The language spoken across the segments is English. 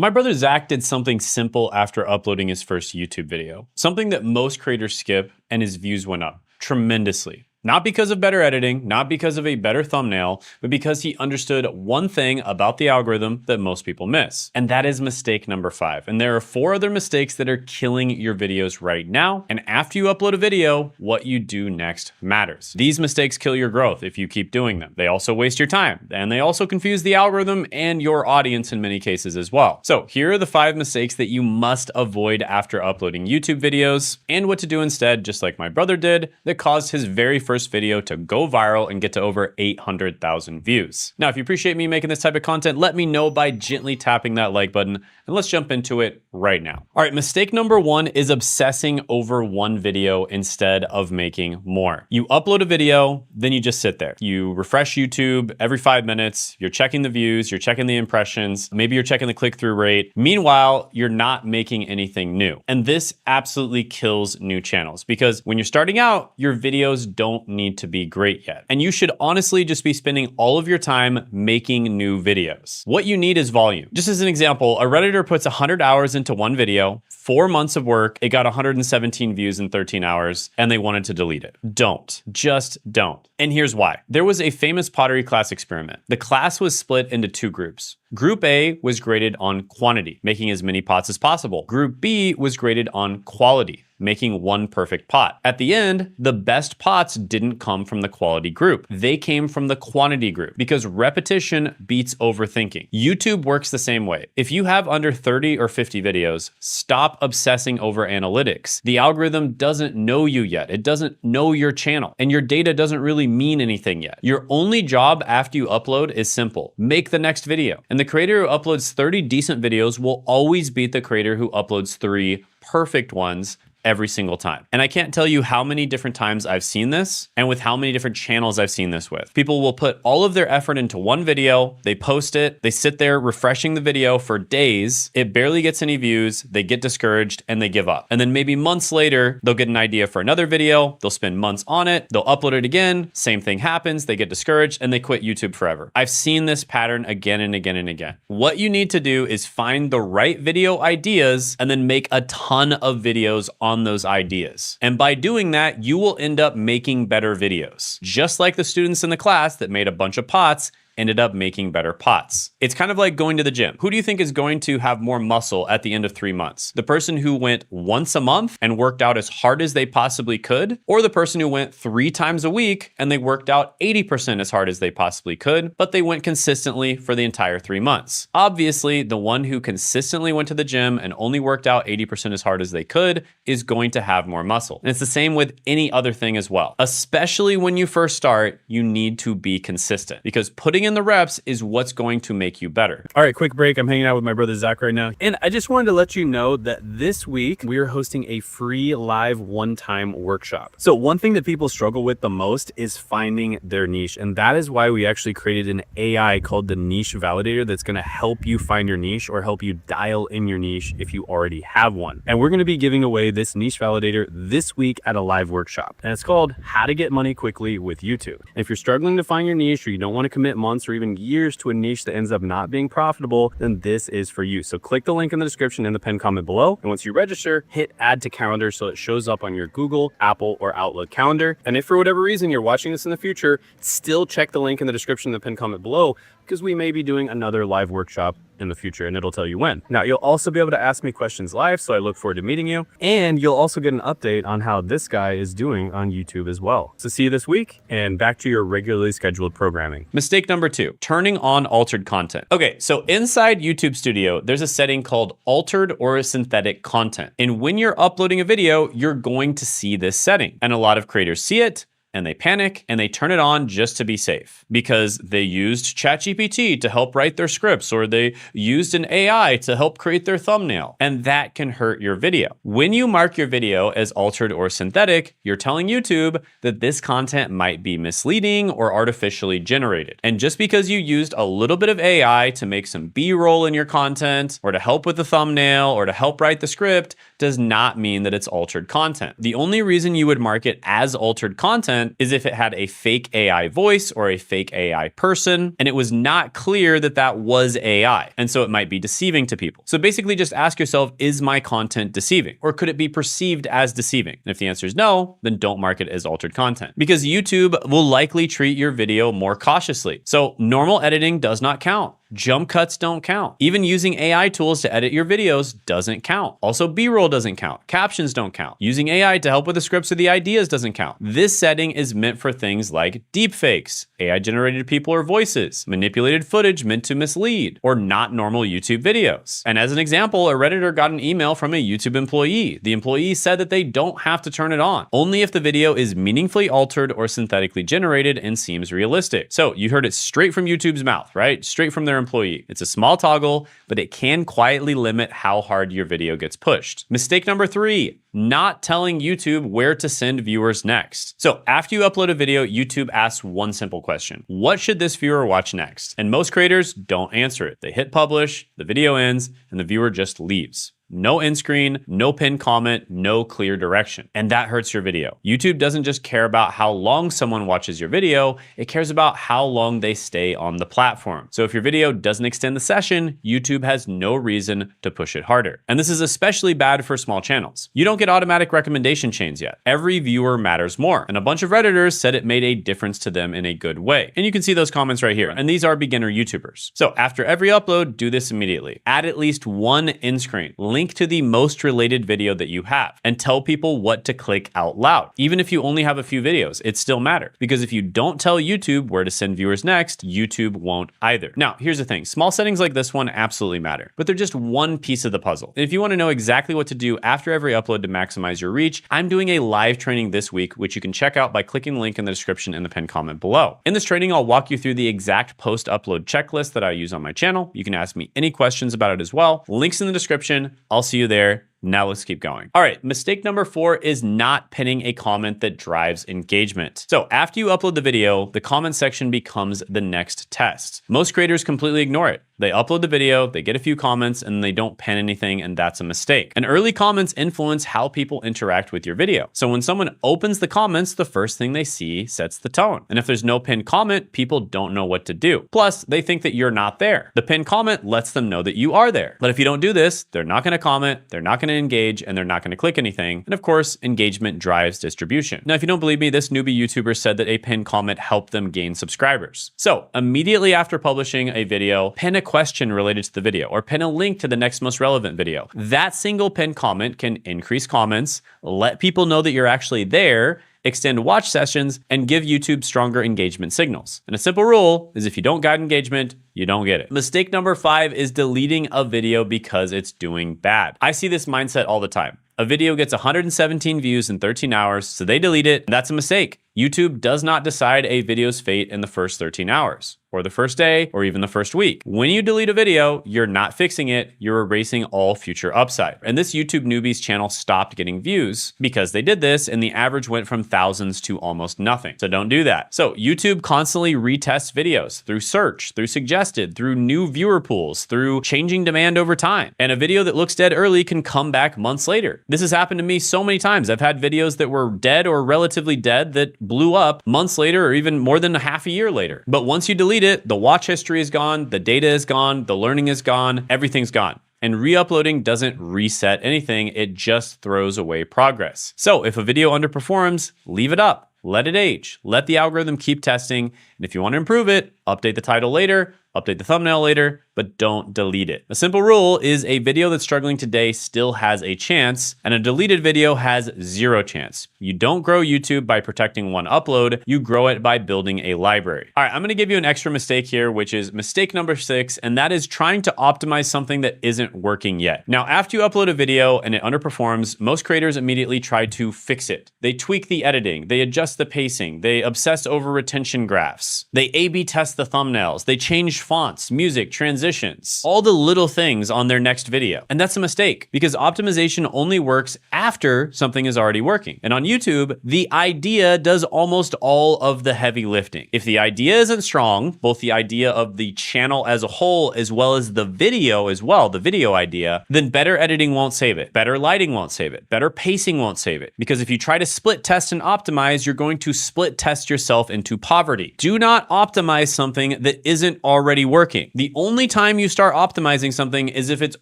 My brother Zach did something simple after uploading his first YouTube video, something that most creators skip, and his views went up tremendously. Not because of better editing, not because of a better thumbnail, but because he understood one thing about the algorithm that most people miss. And that is mistake number 5. And there are 4 other mistakes that are killing your videos right now. And after you upload a video, what you do next matters. These mistakes kill your growth if you keep doing them. They also waste your time, and they also confuse the algorithm and your audience in many cases as well. So here are the 5 mistakes that you must avoid after uploading YouTube videos, and what to do instead, just like my brother did, that caused his very first video to go viral and get to over 800,000 views. Now, if you appreciate me making this type of content, let me know by gently tapping that like button, and let's jump into it right now. All right, mistake number 1 is obsessing over one video instead of making more. You upload a video, then you just sit there. You refresh YouTube every 5 minutes, you're checking the views, you're checking the impressions, maybe you're checking the click-through rate. Meanwhile, you're not making anything new. And this absolutely kills new channels, because when you're starting out, your videos don't need to be great yet. And you should honestly just be spending all of your time making new videos. What you need is volume. Just as an example, a Redditor puts 100 hours into one video, 4 months of work, it got 117 views in 13 hours, and they wanted to delete it. Don't. Just don't. And here's why. There was a famous pottery class experiment. The class was split into 2 groups. Group A was graded on quantity, making as many pots as possible. Group B was graded on quality, making one perfect pot. At the end, the best pots didn't come from the quality group. They came from the quantity group, because repetition beats overthinking. YouTube works the same way. If you have under 30 or 50 videos, stop obsessing over analytics. The algorithm doesn't know you yet. It doesn't know your channel, and your data doesn't really mean anything yet. Your only job after you upload is simple. Make the next video. And the creator who uploads 30 decent videos will always beat the creator who uploads 3 perfect ones every single time. And I can't tell you how many different times I've seen this, and with how many different channels I've seen this with. People will put all of their effort into one video, they post it, they sit there refreshing the video for days, it barely gets any views, they get discouraged, and they give up. And then maybe months later, they'll get an idea for another video, they'll spend months on it, they'll upload it again, same thing happens, they get discouraged, and they quit YouTube forever. I've seen this pattern again and again and again. What you need to do is find the right video ideas, and then make a ton of videos on those ideas. And by doing that, you will end up making better videos. Just like the students in the class that made a bunch of pots ended up making better pots. It's kind of like going to the gym. Who do you think is going to have more muscle at the end of 3 months? The person who went once a month and worked out as hard as they possibly could, or the person who went 3 times a week and they worked out 80% as hard as they possibly could, but they went consistently for the entire 3 months? Obviously, the one who consistently went to the gym and only worked out 80% as hard as they could is going to have more muscle. And it's the same with any other thing as well. Especially when you first start, you need to be consistent, because putting in the reps is what's going to make you better. All right, quick break. I'm hanging out with my brother Zach right now. And I just wanted to let you know that this week we are hosting a free live one-time workshop. So one thing that people struggle with the most is finding their niche. And that is why we actually created an AI called the Niche Validator that's going to help you find your niche, or help you dial in your niche if you already have one. And we're going to be giving away this Niche Validator this week at a live workshop. And it's called How to Get Money Quickly with YouTube. And if you're struggling to find your niche, or you don't want to commit months or even years to a niche that ends up not being profitable, then this is for you. So click the link in the description and the pinned comment below. And once you register, hit add to calendar so it shows up on your Google, Apple, or Outlook calendar. And if for whatever reason you're watching this in the future, still check the link in the description and the pinned comment below, because we may be doing another live workshop in the future, and it'll tell you when. Now, you'll also be able to ask me questions live, so I look forward to meeting you. And you'll also get an update on how this guy is doing on YouTube as well. So see you this week, and back to your regularly scheduled programming. Mistake number 2, turning on altered content. Okay, so inside YouTube Studio, there's a setting called altered or synthetic content. And when you're uploading a video, you're going to see this setting. And a lot of creators see it, and they panic, and they turn it on just to be safe, because they used ChatGPT to help write their scripts, or they used an AI to help create their thumbnail, and that can hurt your video. When you mark your video as altered or synthetic, you're telling YouTube that this content might be misleading or artificially generated. And just because you used a little bit of AI to make some B-roll in your content, or to help with the thumbnail, or to help write the script, does not mean that it's altered content. The only reason you would mark it as altered content content is if it had a fake AI voice or a fake AI person, and it was not clear that that was AI. And so it might be deceiving to people. So basically just ask yourself, is my content deceiving? Or could it be perceived as deceiving? And if the answer is no, then don't mark it as altered content, because YouTube will likely treat your video more cautiously. So normal editing does not count. Jump cuts don't count. Even using AI tools to edit your videos doesn't count. Also, B-roll doesn't count. Captions don't count. Using AI to help with the scripts or the ideas doesn't count. This setting is meant for things like deepfakes, AI-generated people or voices, manipulated footage meant to mislead, or not normal YouTube videos. And as an example, a Redditor got an email from a YouTube employee. The employee said that they don't have to turn it on, only if the video is meaningfully altered or synthetically generated and seems realistic. So you heard it straight from YouTube's mouth, right? Straight from their employee. It's a small toggle, but it can quietly limit how hard your video gets pushed. Mistake number 3, not telling YouTube where to send viewers next. So after you upload a video, YouTube asks one simple question: what should this viewer watch next? And most creators don't answer it. They hit publish, the video ends, and the viewer just leaves. No end screen, no pinned comment, no clear direction. And that hurts your video. YouTube doesn't just care about how long someone watches your video, it cares about how long they stay on the platform. So if your video doesn't extend the session, YouTube has no reason to push it harder. And this is especially bad for small channels. You don't get automatic recommendation chains yet. Every viewer matters more. And a bunch of Redditors said it made a difference to them in a good way. And you can see those comments right here. And these are beginner YouTubers. So after every upload, do this immediately. Add at least one end screen. Link to the most related video that you have and tell people what to click out loud. Even if you only have a few videos, it still matters, because if you don't tell YouTube where to send viewers next, YouTube won't either. Now, here's the thing. Small settings like this one absolutely matter, but they're just one piece of the puzzle. If you want to know exactly what to do after every upload to maximize your reach, I'm doing a live training this week, which you can check out by clicking the link in the description in the pinned comment below. In this training, I'll walk you through the exact post-upload checklist that I use on my channel. You can ask me any questions about it as well. Links in the description. I'll see you there. Now let's keep going. All right, mistake number 4 is not pinning a comment that drives engagement. So after you upload the video, the comment section becomes the next test. Most creators completely ignore it. They upload the video, they get a few comments, and they don't pin anything, and that's a mistake. And early comments influence how people interact with your video. So when someone opens the comments, the first thing they see sets the tone. And if there's no pinned comment, people don't know what to do. Plus, they think that you're not there. The pinned comment lets them know that you are there. But if you don't do this, they're not gonna comment, they're not gonna engage, and they're not gonna click anything. And of course, engagement drives distribution. Now, if you don't believe me, this newbie YouTuber said that a pinned comment helped them gain subscribers. So immediately after publishing a video, pin a question related to the video or pin a link to the next most relevant video. That single pinned comment can increase comments, let people know that you're actually there, extend watch sessions, and give YouTube stronger engagement signals. And a simple rule is if you don't guide engagement, you don't get it. Mistake number 5 is deleting a video because it's doing bad. I see this mindset all the time. A video gets 117 views in 13 hours, so they delete it. That's a mistake. YouTube does not decide a video's fate in the first 13 hours, or the first day, or even the first week. When you delete a video, you're not fixing it, you're erasing all future upside. And this YouTube newbie's channel stopped getting views because they did this, and the average went from thousands to almost nothing. So don't do that. So YouTube constantly retests videos through search, through suggested, through new viewer pools, through changing demand over time. And a video that looks dead early can come back months later. This has happened to me so many times. I've had videos that were dead or relatively dead that blew up months later or even more than a half a year later. But once you delete it, the watch history is gone, the data is gone, the learning is gone, everything's gone. And re-uploading doesn't reset anything, it just throws away progress. So if a video underperforms, leave it up, let it age, let the algorithm keep testing. And if you want to improve it, update the title later, update the thumbnail later, but don't delete it. A simple rule is a video that's struggling today still has a chance, and a deleted video has 0 chance. You don't grow YouTube by protecting one upload, you grow it by building a library. All right, I'm gonna give you an extra mistake here, which is mistake number 6, and that is trying to optimize something that isn't working yet. Now, after you upload a video and it underperforms, most creators immediately try to fix it. They tweak the editing, they adjust the pacing, they obsess over retention graphs, they A/B test the thumbnails, they change change fonts, music, transitions, all the little things on their next video. And that's a mistake because optimization only works after something is already working. And on YouTube, the idea does almost all of the heavy lifting. If the idea isn't strong, both the idea of the channel as a whole, as well as the video as well, the video idea, then better editing won't save it. Better lighting won't save it. Better pacing won't save it. Because if you try to split test and optimize, you're going to split test yourself into poverty. Do not optimize something that isn't already working. The only time you start optimizing something is if it's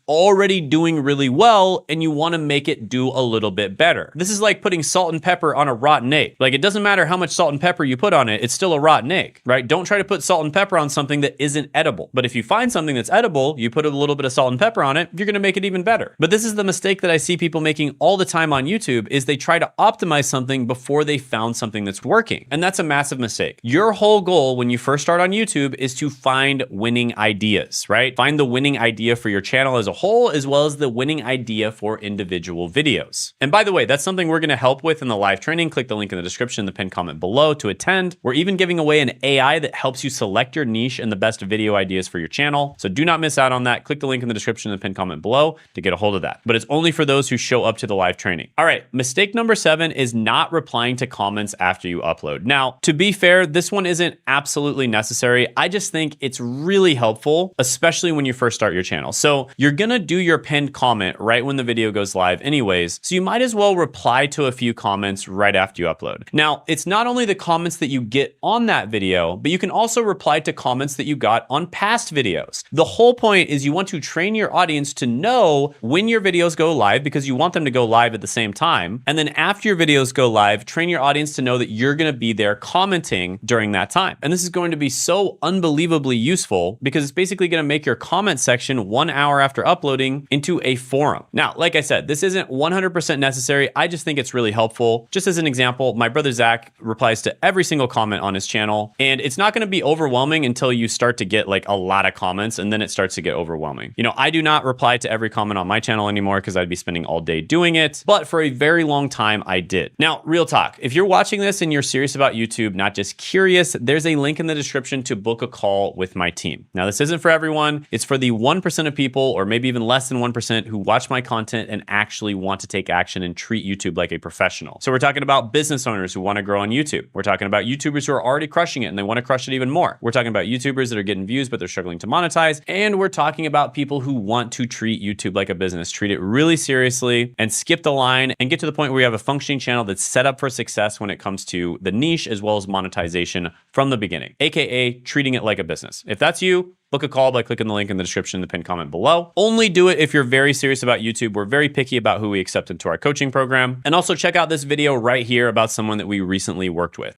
already doing really well and you want to make it do a little bit better. This is like putting salt and pepper on a rotten egg. Like, it doesn't matter how much salt and pepper you put on it, it's still a rotten egg, right? Don't try to put salt and pepper on something that isn't edible. But if you find something that's edible, you put a little bit of salt and pepper on it, you're going to make it even better. But this is the mistake that I see people making all the time on YouTube, is they try to optimize something before they found something that's working. And that's a massive mistake. Your whole goal when you first start on YouTube is to find winning ideas, right? Find the winning idea for your channel as a whole, as well as the winning idea for individual videos. And by the way, that's something we're going to help with in the live training. Click the link in the description, the pinned comment below to attend. We're even giving away an AI that helps you select your niche and the best video ideas for your channel. So do not miss out on that. Click the link in the description and the pinned comment below to get a hold of that. But it's only for those who show up to the live training. All right, mistake number 7 is not replying to comments after you upload. Now, to be fair, this one isn't absolutely necessary. I just think it's really helpful, especially when you first start your channel. So you're gonna do your pinned comment right when the video goes live anyways, so you might as well reply to a few comments right after you upload. Now, it's not only the comments that you get on that video, but you can also reply to comments that you got on past videos. The whole point is you want to train your audience to know when your videos go live, because you want them to go live at the same time. And then after your videos go live, train your audience to know that you're gonna be there commenting during that time. And this is going to be so unbelievably useful because it's basically gonna make your comment section 1 hour after uploading into a forum. Now, like I said, this isn't 100% necessary. I just think it's really helpful. Just as an example, my brother Zach replies to every single comment on his channel, and it's not gonna be overwhelming until you start to get like a lot of comments, and then it starts to get overwhelming. You know, I do not reply to every comment on my channel anymore because I'd be spending all day doing it, but for a very long time I did. Now, real talk, if you're watching this and you're serious about YouTube, not just curious, there's a link in the description to book a call with my team. Now, this isn't for everyone. It's for the 1% of people, or maybe even less than 1%, who watch my content and actually want to take action and treat YouTube like a professional. So we're talking about business owners who want to grow on YouTube. We're talking about YouTubers who are already crushing it and they want to crush it even more. We're talking about YouTubers that are getting views, but they're struggling to monetize. And we're talking about people who want to treat YouTube like a business, treat it really seriously and skip the line and get to the point where you have a functioning channel that's set up for success when it comes to the niche as well as monetization from the beginning, AKA treating it like a business. If that's you, book a call by clicking the link in the description in the pinned comment below. Only do it if you're very serious about YouTube. We're very picky about who we accept into our coaching program. And also check out this video right here about someone that we recently worked with.